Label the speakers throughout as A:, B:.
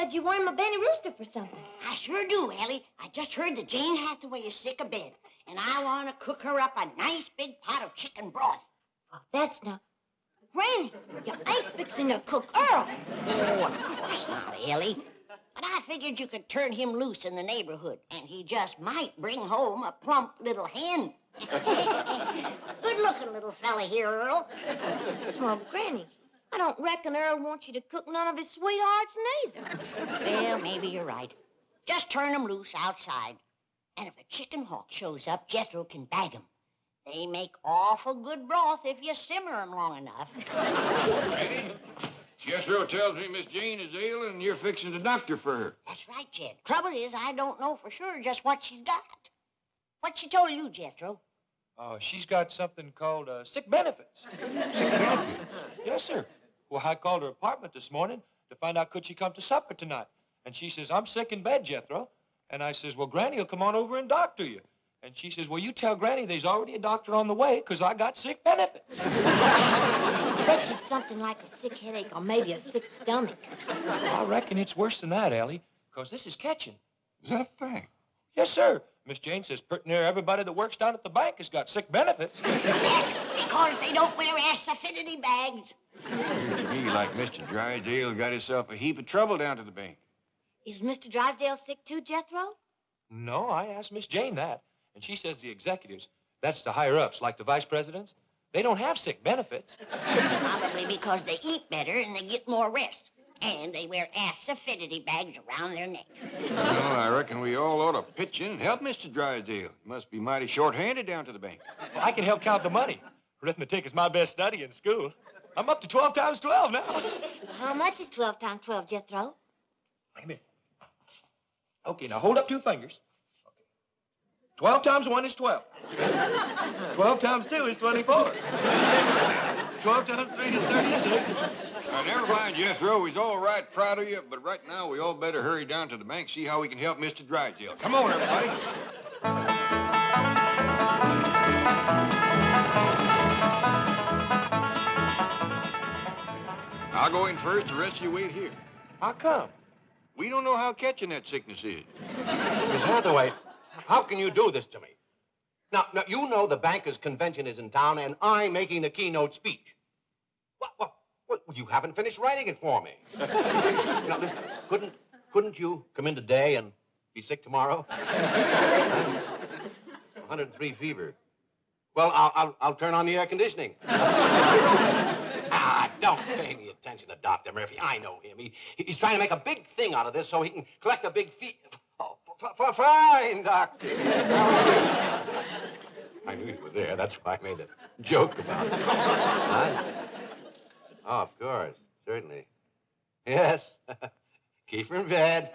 A: said you wanted my Benny Rooster for something.
B: I sure do, Elly. I just heard that Jane Hathaway is sick of bed, and I want to cook her up a nice big pot of chicken broth.
A: Oh, that's not... Granny, you ain't fixing to cook Earl.
B: Oh, of course not, Elly. But I figured you could turn him loose in the neighborhood, and he just might bring home a plump little hen. Good-looking little fella here, Earl.
A: Well, Granny, I don't reckon Earl wants you to cook none of his sweethearts neither.
B: Well, maybe you're right. Just turn him loose outside. And if a chicken hawk shows up, Jethro can bag him. They make awful good broth if you simmer them long enough.
C: Granny, Jethro tells me Miss Jane is ill and you're fixing the doctor for her.
B: That's right, Jed. Trouble is, I don't know for sure just what she's got. What she told you, Jethro?
D: Oh, she's got something called sick benefits.
C: Sick benefit?
D: Yes, sir. Well, I called her apartment this morning to find out could she come to supper tonight. And she says, I'm sick in bed, Jethro. And I says, well, Granny will come on over and doctor you. And she says, well, you tell Granny there's already a doctor on the way because I got sick benefits.
A: I bet it's something like a sick headache or maybe a sick stomach.
D: I reckon it's worse than that, Elly, because this is catching.
C: Is that a fact?
D: Yes, sir. Miss Jane says pretty near everybody that works down at the bank has got sick benefits.
B: That's because they don't wear ass-affinity bags.
C: Appears to me like Mr. Drysdale got himself a heap of trouble down to the bank.
A: Is Mr. Drysdale sick too, Jethro?
D: No, I asked Miss Jane that. And she says the executives, that's the higher-ups, like the vice presidents, they don't have sick benefits.
B: Probably because they eat better and they get more rest. And they wear ass-affinity bags around their neck.
C: Well, I reckon we all ought to pitch in and help Mr. Drysdale. He must be mighty short-handed down to the bank.
D: Well, I can help count the money. Arithmetic is my best study in school. I'm up to 12 times 12 now.
A: Well, how much is 12 times 12, Jethro?
D: Wait a minute. Okay, now hold up two fingers. 12 times 1 is 12. 12 times 2 is 24. 12 times 3 is 36.
C: Never mind, Jethro. We's all right proud of you, but right now we all better hurry down to the bank, see how we can help Mr. Drysdale. Come on, everybody. I'll go in first. The rest of you wait here.
D: How come?
C: We don't know how catching that sickness is.
E: Miss Hathaway, how can you do this to me? Now, you know the bankers' convention is in town, and I'm making the keynote speech. What, you haven't finished writing it for me. Now, listen, couldn't you come in today and be sick tomorrow? 103 fever. Well, I'll turn on the air conditioning. Don't pay any attention to Dr. Murphy. I know him. He's trying to make a big thing out of this so he can collect a big fee. Oh, fine, Doctor. I knew you were there. That's why I made a joke about it. Huh? Oh, of course. Certainly. Yes. Keep her in bed.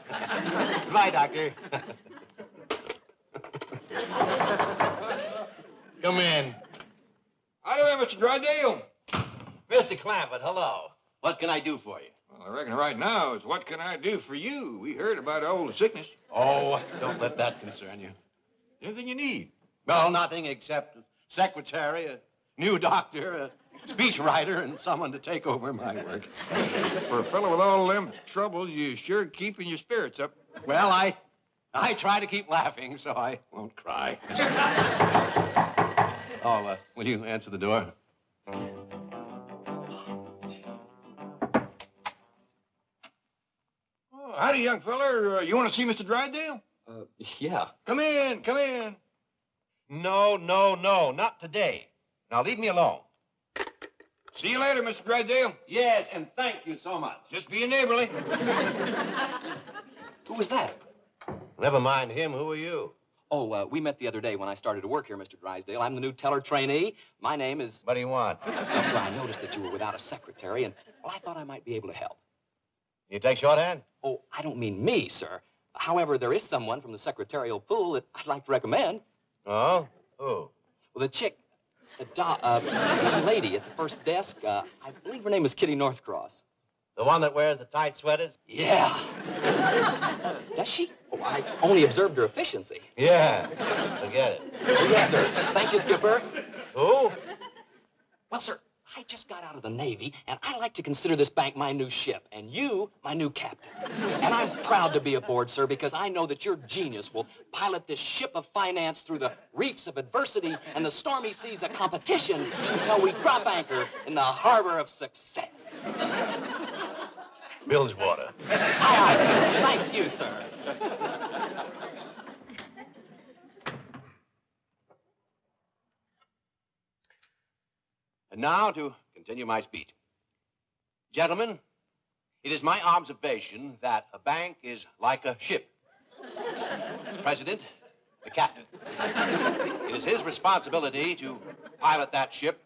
E: Goodbye, Doctor. Come in.
C: How do you, Mr. Drysdale?
E: Mr. Clampett, hello. What can I do for you?
C: Well, I reckon right now is what can I do for you? We heard about all the sickness.
E: Oh, don't let that concern you.
C: Anything you need.
E: Well, nothing except a secretary, a new doctor, a speechwriter, and someone to take over my work.
C: For a fellow with all them troubles, you sure keeping your spirits up.
E: Well, I try to keep laughing so I won't cry. Oh, will you answer the door?
C: Howdy, young feller. You want to see Mr. Drysdale?
D: Yeah.
C: Come in, come in.
E: No, not today. Now, leave me alone.
C: See you later, Mr. Drysdale.
E: Yes, and thank you so much.
C: Just being neighborly.
D: Who was that?
E: Never mind him. Who are you?
F: Oh, we met the other day when I started to work here, Mr. Drysdale. I'm the new teller trainee. My name is...
E: What do you want?
F: Well, sir, I noticed that you were without a secretary, and, well, I thought I might be able to help.
E: You take shorthand?
F: Oh, I don't mean me, sir. However, there is someone from the secretarial pool that I'd like to recommend.
E: Oh? Who?
F: Well, the chick, the young lady at the first desk, I believe her name is Kitty Northcross.
E: The one that wears the tight sweaters?
F: Yeah. Does she? Oh, I only observed her efficiency.
E: Yeah. Forget it.
F: Oh, yes, sir. Thank you, Skipper.
E: Who?
F: Well, sir, I just got out of the Navy, and I like to consider this bank my new ship, and you my new captain. And I'm proud to be aboard, sir, because I know that your genius will pilot this ship of finance through the reefs of adversity and the stormy seas of competition until we drop anchor in the harbor of success.
E: Bilgewater.
F: Aye, aye, sir. Thank you, sir.
E: And now to continue my speech. Gentlemen, it is my observation that a bank is like a ship. Its president, the captain. It is his responsibility to pilot that ship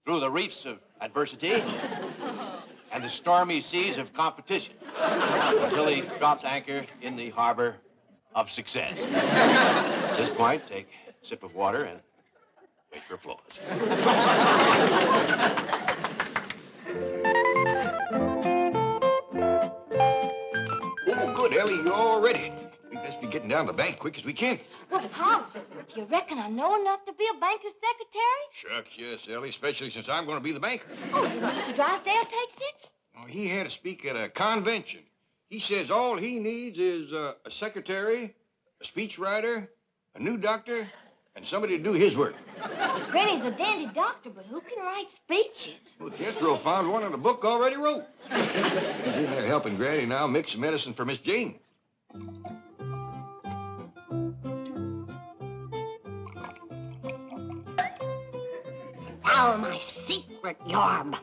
E: through the reefs of adversity and the stormy seas of competition until he drops anchor in the harbor of success. At this point, take a sip of water and wait for applause.
C: Oh, good, Ellie, you're all ready. We best be getting down to the bank quick as we can.
A: Well, Pop, do you reckon I know enough to be a banker's secretary?
C: Shucks, yes, Ellie, especially since I'm going to be the banker.
A: Oh, did Mr. Drysdale takes it?
C: Oh, he had to speak at a convention. He says all he needs is a secretary, a speechwriter, a new doctor, and somebody to do his work.
A: Granny's a dandy doctor, but who can write speeches?
C: Well, Jethro found one in a book already wrote. He's in there helping Granny now mix some medicine for Miss Jane.
B: Now my secret yarb.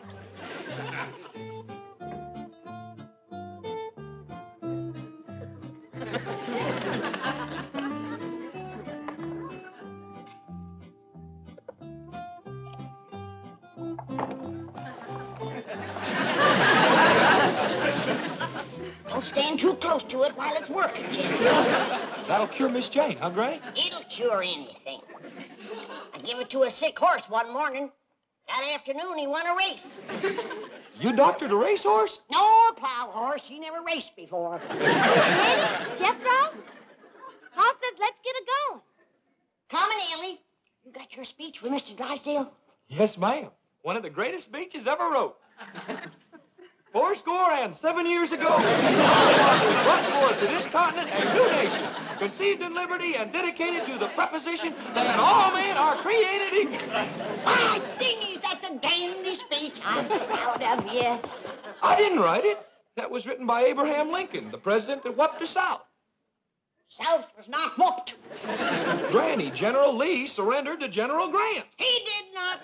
B: Don't stand too close to it while it's working, Jim.
D: That'll cure Miss Jane, huh, Granny?
B: It'll cure anything. I give it to a sick horse one morning. That afternoon, he won a race.
D: You doctored a racehorse?
B: No, a plow horse. He never raced before.
A: Granny, Jethro? Pa says let's get it going.
B: Coming, Elly. You got your speech for Mr. Drysdale?
D: Yes, ma'am. One of the greatest speeches ever wrote. 7 years ago, we brought forth to this continent a new nation, conceived in liberty and dedicated to the proposition that all men are created equal.
B: My dingies, that's a dandy speech. I'm proud of you.
D: I didn't write it. That was written by Abraham Lincoln, the president that whooped the South.
B: South was not whooped.
D: Granny, General Lee surrendered to General Grant.
B: He did not.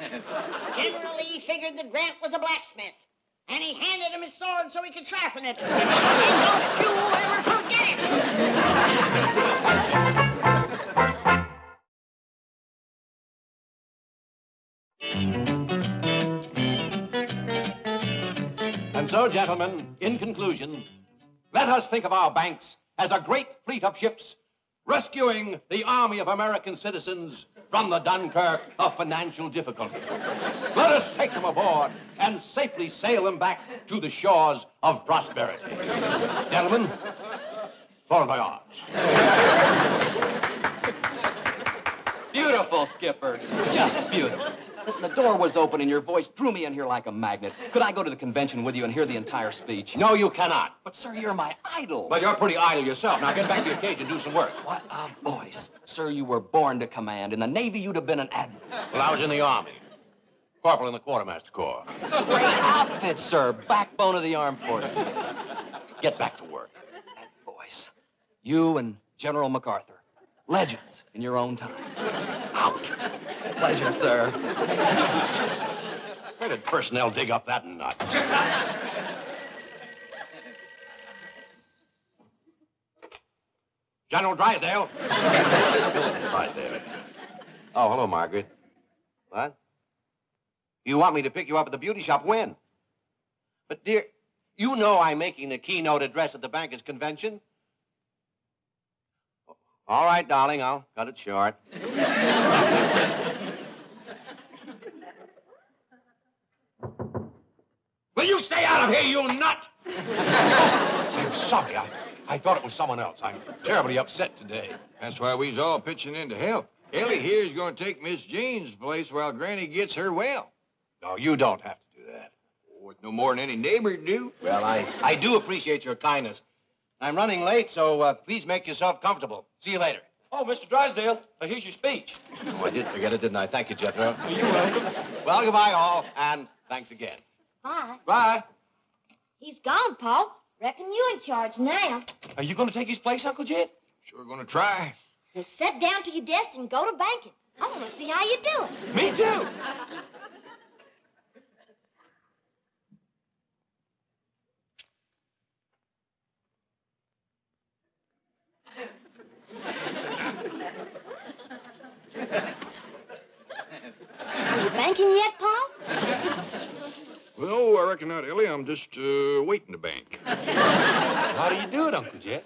B: General Lee figured that Grant was a blacksmith. And he handed him his sword so he could sharpen it. And don't you ever forget
E: it. And so, gentlemen, in conclusion, let us think of our banks as a great fleet of ships rescuing the army of American citizens from the Dunkirk of financial difficulty. Let us take them aboard and safely sail them back to the shores of prosperity. Gentlemen, forward my arms.
F: Beautiful, Skipper. Just beautiful. Listen, the door was open and your voice drew me in here like a magnet. Could I go to the convention with you and hear the entire speech?
E: No, you cannot.
F: But, sir, you're my idol.
E: Well, you're pretty idle yourself. Now get back to the cage and do some work.
F: What a voice. Sir, you were born to command. In the Navy, you'd have been an admiral.
E: Well, I was in the Army. Corporal in the Quartermaster Corps.
F: Great outfit, sir. Backbone of the armed forces.
E: Get back to work.
F: That voice. You and General MacArthur. Legends in your own time. Out. Pleasure, sir.
E: Where did personnel dig up that nut? General Drysdale. Drysdale. Oh, hello, Margaret. What? You want me to pick you up at the beauty shop when? But, dear, you know I'm making the keynote address at the bankers' convention. All right, darling, I'll cut it short. Will you stay out of here, you nut? I'm sorry. I thought it was someone else. I'm terribly upset today.
C: That's why we's all pitching in to help. Ellie here is going to take Miss Jane's place while Granny gets her well.
E: No, you don't have to do that.
C: Oh, it's no more than any neighbor do.
E: Well, I do appreciate your kindness. I'm running late, so please make yourself comfortable. See you later.
D: Oh, Mr. Drysdale, here's your speech.
E: Oh, I did forget it, didn't I? Thank you, Jethro.
D: You're welcome.
E: Well, goodbye, all, and thanks again.
A: Bye.
D: Bye.
A: He's gone, Paul. Reckon you in charge now.
D: Are you going to take his place, Uncle Jed?
C: Sure gonna try.
A: Well, sit down to your desk and go to banking. I want to see how you do it.
D: Me too.
A: Are you banking yet, Paul?
C: Well, I reckon not, Elly. I'm just waiting to bank.
D: How do you do it, Uncle Jed?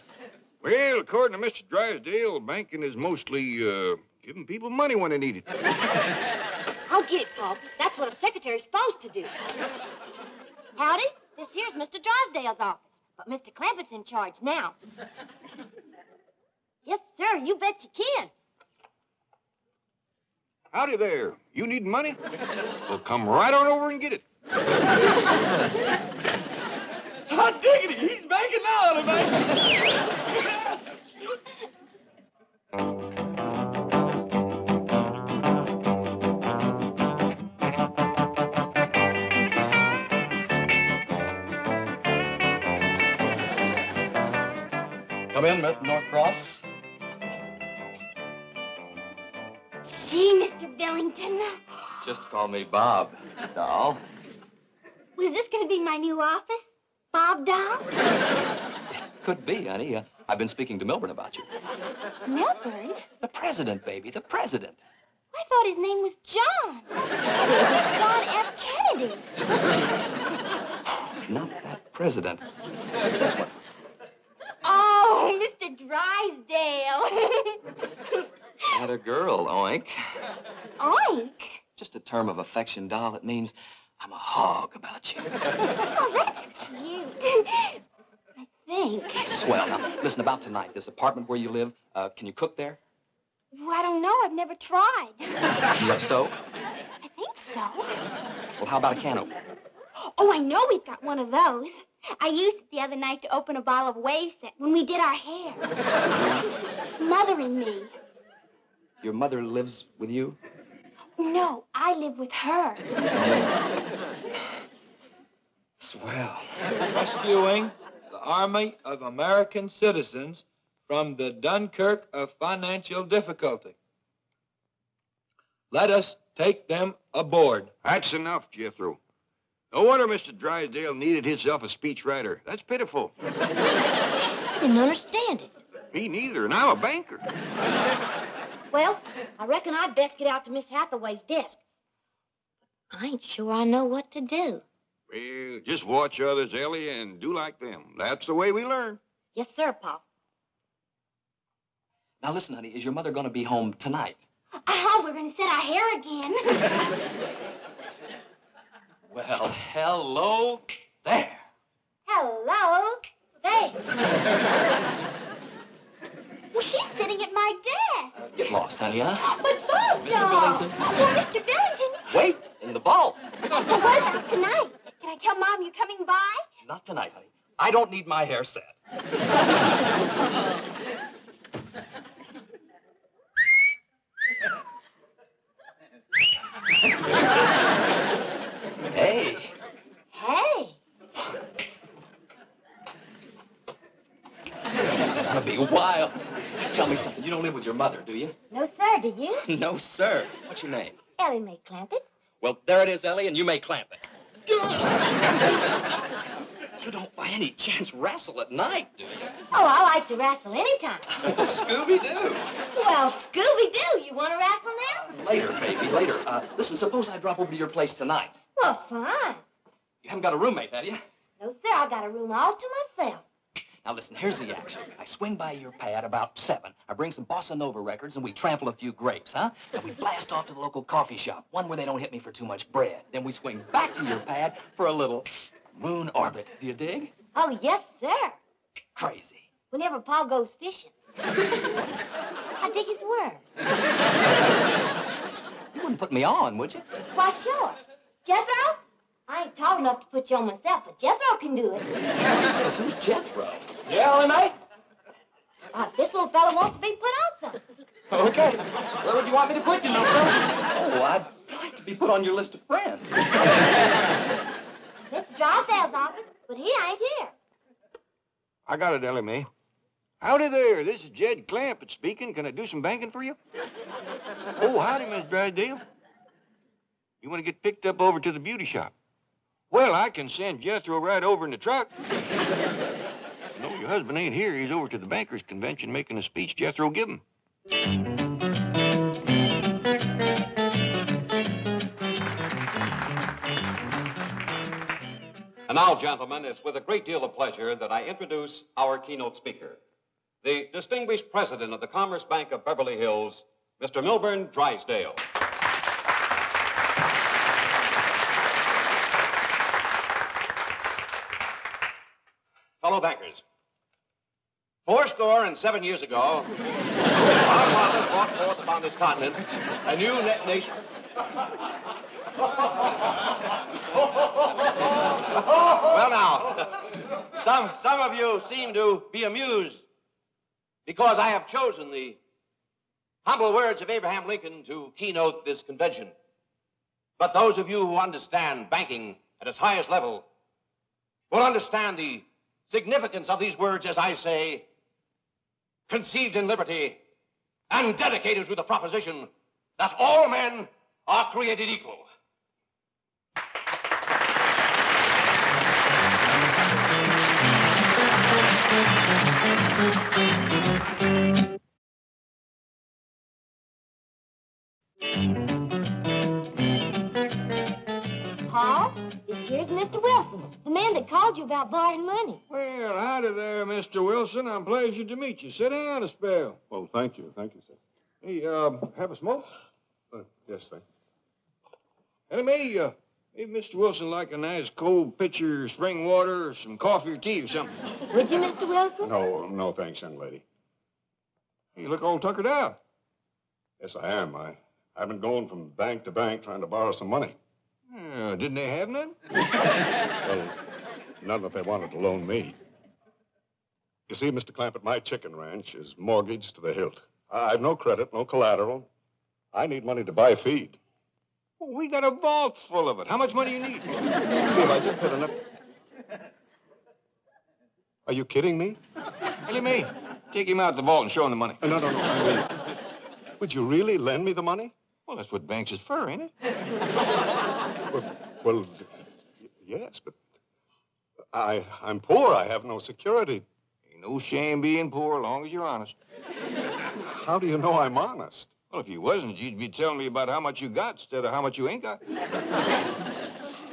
C: Well, according to Mr. Drysdale, banking is mostly giving people money when they need it.
A: I'll get it, Paul. That's what a secretary's supposed to do. Howdy. This here's Mr. Drysdale's office, but Mr. Clampett's in charge now. Yes, sir. You bet you can.
C: Howdy there. You need money? Well, come right on over and get it.
D: Hot diggity, he's banking now, the bank.
F: Come in, Mr. Northcross.
A: Gee, Mr. Billington.
F: Just call me Bob, doll.
A: Well, is this going to be my new office? Bob Doll?
F: Could be, honey. I've been speaking to Milburn about you.
A: Milburn?
F: The president, baby, the president.
A: I thought his name was John. John F. Kennedy.
F: Not that president. This one.
A: Oh, Mr. Drysdale.
F: Not a girl, oink.
A: Oink?
F: Just a term of affection, doll. It means I'm a hog about you.
A: Oh, that's cute. I think.
F: Swell. Now, listen, about tonight, this apartment where you live, can you cook there?
A: Well, I don't know. I've never tried.
F: You got a stove?
A: I think so.
F: Well, how about a can opener?
A: Oh, I know we've got one of those. I used it the other night to open a bottle of wave set when we did our hair. Mother and me.
F: Your mother lives with you?
A: No, I live with her.
F: Swell.
D: Rescuing the Army of American citizens from the Dunkirk of financial difficulty. Let us take them aboard.
C: That's enough, Jethro. No wonder Mr. Drysdale needed himself a speechwriter. That's pitiful.
A: I didn't understand it.
C: Me neither, and I'm a banker.
A: Well, I reckon I'd best get out to Miss Hathaway's desk. I ain't sure I know what to do.
C: Well, just watch others, Elly, and do like them. That's the way we learn.
A: Yes, sir, Paul.
F: Now, listen, honey, is your mother going to be home tonight?
A: Oh, we're going to set our hair again.
F: Well, hello there.
A: Hello there. Well, she's sitting at my desk.
F: Get lost, honey, huh?
A: But Bob,
F: Mr. Billington.
A: Oh, Mr. Billington.
F: Wait, in the vault.
A: Well, what about tonight? Can I tell Mom you're coming by?
F: Not tonight, honey. I don't need my hair set. Hey.
A: Hey.
F: This is gonna be wild. Tell me something. You don't live with your mother, do you?
A: No, sir, do you?
F: No, sir. What's your name?
A: Elly Mae Clampett.
F: Well, there it is, Elly, and you may clamp it. You don't by any chance wrestle at night, do you?
A: Oh, I like to wrestle anytime.
F: Scooby-Doo.
A: Well, Scooby-Doo, you want to wrestle now?
F: Later, baby, later. Listen, suppose I drop over to your place tonight.
A: Well, fine.
F: You haven't got a roommate, have you?
A: No, sir, I got a room all to myself.
F: Now, listen, here's the action. I swing by your pad about 7. I bring some bossa nova records, and we trample a few grapes, huh? And we blast off to the local coffee shop, one where they don't hit me for too much bread. Then we swing back to your pad for a little moon orbit. Do you dig?
A: Oh, yes, sir.
F: Crazy.
A: Whenever Paul goes fishing. I dig his word.
F: You wouldn't put me on, would you?
A: Why, sure. Jethro? I ain't tall enough to put you on myself, but Jethro can do it.
F: Yes, who's Jethro?
D: Yeah, Elly, mate?
A: If this little fella wants to be put on something.
D: Okay. Where would you want me to put you, little fella?
F: Oh, I'd like to be put on your list of friends.
A: Mr. Drysdale's office, but he ain't here.
C: I got it, Elly Mae. Howdy there. This is Jed Clampett speaking. Can I do some banking for you? Oh, howdy, Miss Drysdale. You want to get picked up over to the beauty shop? Well, I can send Jethro right over in the truck. No, your husband ain't here. He's over to the bankers' convention making a speech Jethro give him.
G: And now, gentlemen, it's with a great deal of pleasure that I introduce our keynote speaker, the distinguished president of the Commerce Bank of Beverly Hills, Mr. Milburn Drysdale.
E: Fellow bankers, 407 years ago, our fathers brought forth upon this continent a new nation. Well, now, some of you seem to be amused because I have chosen the humble words of Abraham Lincoln to keynote this convention. But those of you who understand banking at its highest level will understand the significance of these words as I say, conceived in liberty and dedicated to the proposition that all men are created equal.
A: Paul, this here's Mr. Wilson, the man that called you about borrowing money.
C: Well, howdy there, Mr. Wilson. I'm pleased to meet you. Sit down a spell.
H: Well, thank you. Thank you, sir.
C: Hey, have a smoke?
H: Yes, thank
C: Elly Mae, maybe Mr. Wilson like a nice cold pitcher of spring water or some coffee or tea or something.
A: Would you, Mr. Wilson?
H: you. No, thanks, young lady.
C: You look all tuckered out.
H: Yes, I am. I've been going from bank to bank trying to borrow some money.
C: Didn't they have none?
H: Well, none that they wanted to loan me. You see, Mr. Clampett, my chicken ranch is mortgaged to the hilt. I've no credit, no collateral. I need money to buy feed.
C: Well, we got a vault full of it. How much money you need?
H: See, if I just had enough... Are you kidding me?
C: Elly Mae, take him out the vault and show him the money.
H: No. I mean, would you really lend me the money?
C: Well, that's what banks is for, ain't it?
H: Well, yes, but I'm poor. I have no security.
C: Ain't no shame being poor as long as you're honest.
H: How do you know I'm honest?
C: Well, if you wasn't, you'd be telling me about how much you got instead of how much you ain't got.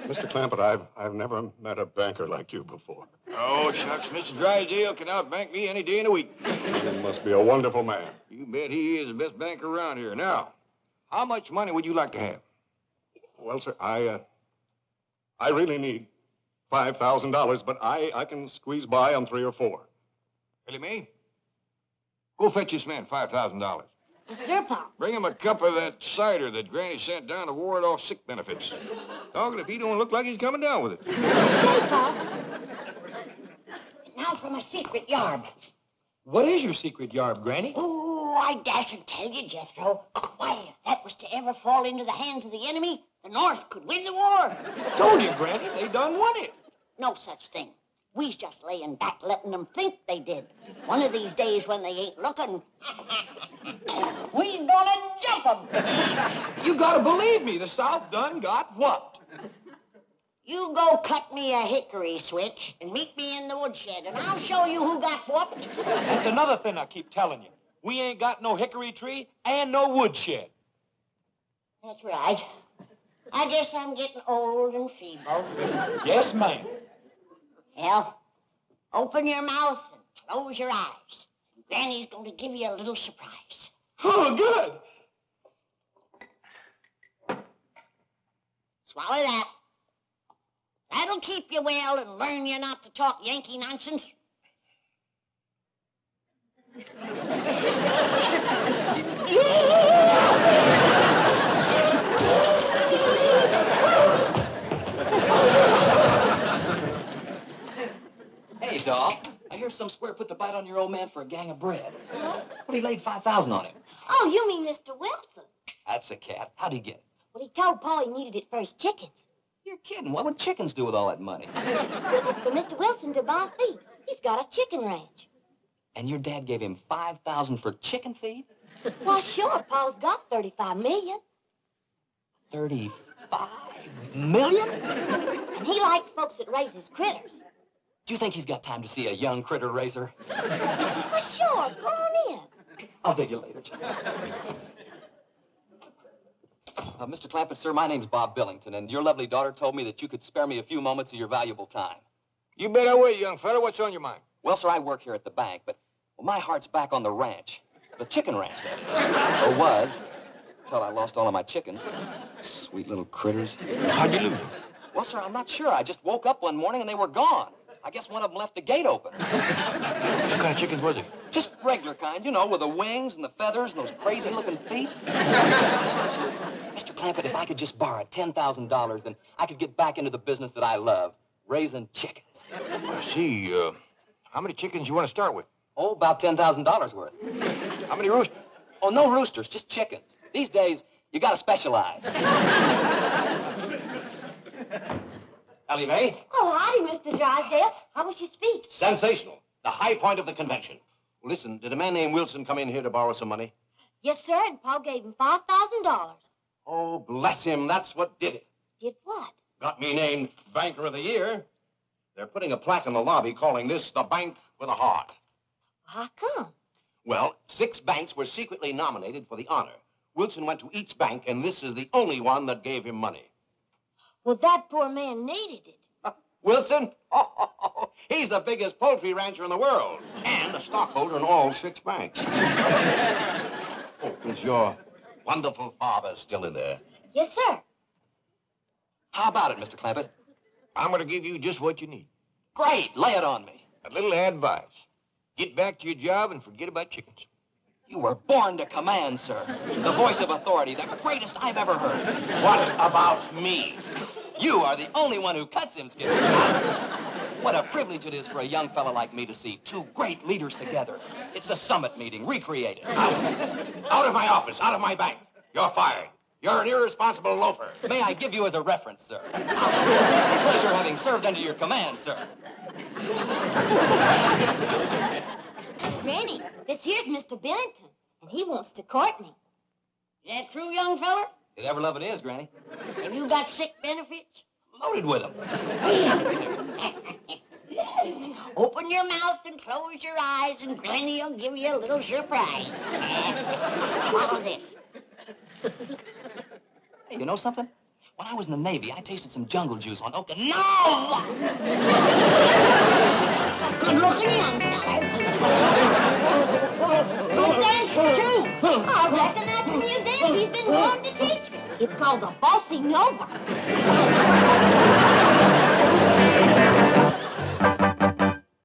H: Mr. Clampett, I've never met a banker like you before.
C: Oh, shucks. Mr. Drysdale can outbank me any day in the week.
H: He must be a wonderful man.
C: You bet he is the best banker around here. Now, how much money would you like to have?
H: Well, sir, I really need $5,000, but I can squeeze by on 3 or 4.
C: Elly Mae, go fetch this man $5,000.
A: Yes, sir, Paul.
C: Bring him a cup of that cider that Granny sent down to ward off sick benefits. Doggone if he don't look like he's coming down with it.
A: Okay, Paul.
B: Now for my secret yarb.
D: What is your secret yarb, Granny?
B: Oh, I dasn't tell you, Jethro. Why, if that was to ever fall into the hands of the enemy, the North could win the war.
D: Told you, Granny. They done won it.
B: No such thing. We's just laying back, letting them think they did. One of these days when they ain't looking, we's gonna jump them.
D: You gotta believe me. The South done got whooped.
B: You go cut me a hickory switch and meet me in the woodshed, and I'll show you who got whooped.
D: That's another thing I keep telling you. We ain't got no hickory tree and no woodshed.
B: That's right. I guess I'm getting old and feeble.
D: Yes, ma'am.
B: Well, open your mouth and close your eyes. Granny's going to give you a little surprise.
D: Oh, good.
B: Swallow that. That'll keep you well and learn you not to talk Yankee nonsense.
F: some square put the bite on your old man for a gang of bread. Well, he laid 5,000 on him.
A: Oh, you mean Mr. Wilson?
F: That's a cat. How'd he get it?
A: Well, he told Pa he needed it for his chickens.
F: You're kidding. What would chickens do with all that money?
A: It was for Mr. Wilson to buy feed. He's got a chicken ranch.
F: And your dad gave him 5,000 for chicken feed?
A: Well, sure, Pa's got 35 million.
F: 35 million?
A: And he likes folks that raises critters.
F: Do you think he's got time to see a young critter raiser?
A: Well, sure, go on in.
F: I'll dig you later. Mr. Clampett, sir, my name's Bob Billington, and your lovely daughter told me that you could spare me a few moments of your valuable time.
C: You bet I will, young fella. What's on your mind?
F: Well, sir, I work here at the bank, but my heart's back on the ranch. The chicken ranch, that is. Or was, until I lost all of my chickens. Sweet little critters.
C: How'd you lose them?
F: Well, sir, I'm not sure. I just woke up one morning and they were gone. I guess one of them left the gate open.
C: What kind of chickens was it?
F: Just regular kind, you know, with the wings and the feathers and those crazy-looking feet. Mr. Clampett, if I could just borrow $10,000, then I could get back into the business that I love, raising chickens.
C: I see. How many chickens you want to start with?
F: Oh, about $10,000 worth.
C: How many roosters?
F: Oh, no roosters, just chickens. These days, you gotta specialize.
E: Elly May?
A: Oh, howdy, Mr. Drysdale. How was your speech?
E: Sensational. The high point of the convention. Listen, did a man named Wilson come in here to borrow some money?
A: Yes, sir, and Pa gave him $5,000.
E: Oh, bless him. That's what did it.
A: Did what?
E: Got me named Banker of the Year. They're putting a plaque in the lobby calling this the Bank with a Heart.
A: How come?
E: Well, 6 banks were secretly nominated for the honor. Wilson went to each bank, and this is the only one that gave him money.
A: Well, that poor man needed it.
E: Wilson? Oh, he's the biggest poultry rancher in the world, and a stockholder in all 6 banks. Oh, is your wonderful father still in there?
A: Yes, sir.
F: How about it, Mr. Clampett?
C: I'm going to give you just what you need.
F: Great, lay it on me.
C: A little advice. Get back to your job and forget about chickens.
F: You were born to command, sir. The voice of authority, the greatest I've ever heard.
E: What about me?
F: You are the only one who cuts him, Skipper. What a privilege it is for a young fella like me to see 2 great leaders together. It's a summit meeting, recreated.
E: Out of my office, out of my bank. You're fired. You're an irresponsible loafer.
F: May I give you as a reference, sir? Pleasure having served under your command, sir.
A: Granny, this here's Mr. Billington, and he wants to court me.
B: Is that true, young fella?
F: If ever love it is, Granny.
B: And you got sick benefits?
F: Loaded with them.
B: Open your mouth and close your eyes, and Glenny will give you a little surprise. Swallow this.
F: Hey, you know something? When I was in the Navy, I tasted some jungle juice on Okinawa.
B: No! Good-looking young fella. Don't dance, too.
A: I reckon that's a new dance he's been going to teach me. It's called the Bossy Nova.